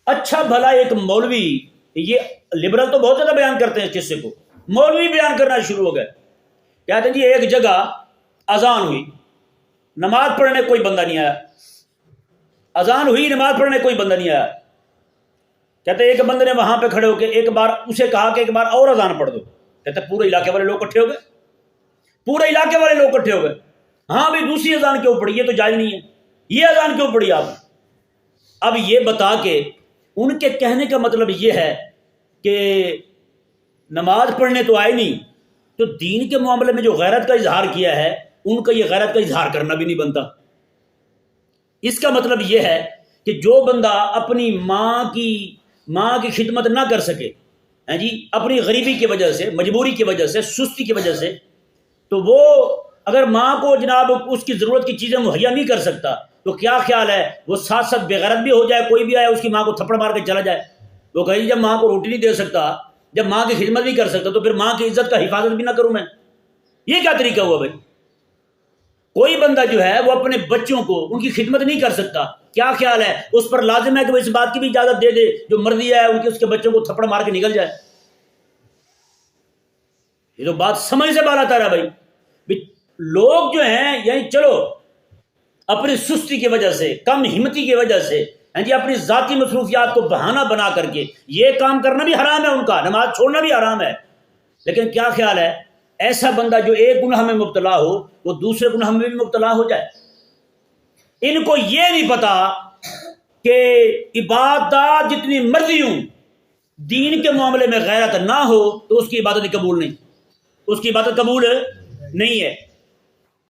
اچھا بھلا ایک مولوی، یہ لبرل تو بہت زیادہ بیان کرتے ہیں اس قصے کو، مولوی بیان کرنا شروع ہو گئے، کہتے ہیں جی ایک جگہ اذان ہوئی، نماز پڑھنے کوئی بندہ نہیں آیا، اذان ہوئی نماز پڑھنے کوئی بندہ نہیں آیا، کہتے ایک بندے نے وہاں پہ کھڑے ہو کے ایک بار اسے کہا کہ ایک بار اور اذان پڑھ دو، کہتے پورے علاقے والے لوگ اکٹھے ہو گئے، پورے علاقے والے لوگ اکٹھے ہو گئے، ہاں بھی دوسری اذان کیوں پڑھی، یہ تو جائز نہیں ہے، یہ اذان کیوں پڑھی آپ نے؟ اب یہ بتا کے ان کے کہنے کا مطلب یہ ہے کہ نماز پڑھنے تو آئے نہیں، تو دین کے معاملے میں جو غیرت کا اظہار کیا ہے ان کا یہ غیرت کا اظہار کرنا بھی نہیں بنتا۔ اس کا مطلب یہ ہے کہ جو بندہ اپنی ماں کی خدمت نہ کر سکے، ہیں جی، اپنی غریبی کی وجہ سے، مجبوری کی وجہ سے، سستی کی وجہ سے، تو وہ اگر ماں کو جناب اس کی ضرورت کی چیزیں مہیا نہیں کر سکتا تو کیا خیال ہے وہ ساتھ ساتھ بے غیرت بھی ہو جائے، کوئی بھی آئے اس کی ماں کو تھپڑ مار کے چلا جائے، وہ کہے جب ماں کو روٹی نہیں دے سکتا، جب ماں کی خدمت نہیں کر سکتا تو پھر ماں کی عزت کا حفاظت بھی نہ کروں میں؟ یہ کیا طریقہ ہوا بھائی؟ کوئی بندہ جو ہے وہ اپنے بچوں کو ان کی خدمت نہیں کر سکتا، کیا خیال ہے اس پر لازم ہے کہ وہ اس بات کی بھی اجازت دے دے جو مرضی ہے اس کے بچوں کو تھپڑ مار کے نکل جائے؟ یہ تو بات سمجھ سے بالا تر ہے بھائی۔ لوگ جو ہیں یعنی چلو اپنی سستی کی وجہ سے، کم ہمتی کی وجہ سے، ہاں جی، اپنی ذاتی مصروفیات کو بہانہ بنا کر کے یہ کام کرنا بھی حرام ہے، ان کا نماز چھوڑنا بھی حرام ہے، لیکن کیا خیال ہے ایسا بندہ جو ایک گناہ میں مبتلا ہو وہ دوسرے گناہ میں بھی مبتلا ہو جائے؟ ان کو یہ نہیں پتا کہ عبادات جتنی مرضی ہوں، دین کے معاملے میں غیرت نہ ہو تو اس کی عبادت قبول نہیں، اس کی عبادت قبول نہیں ہے۔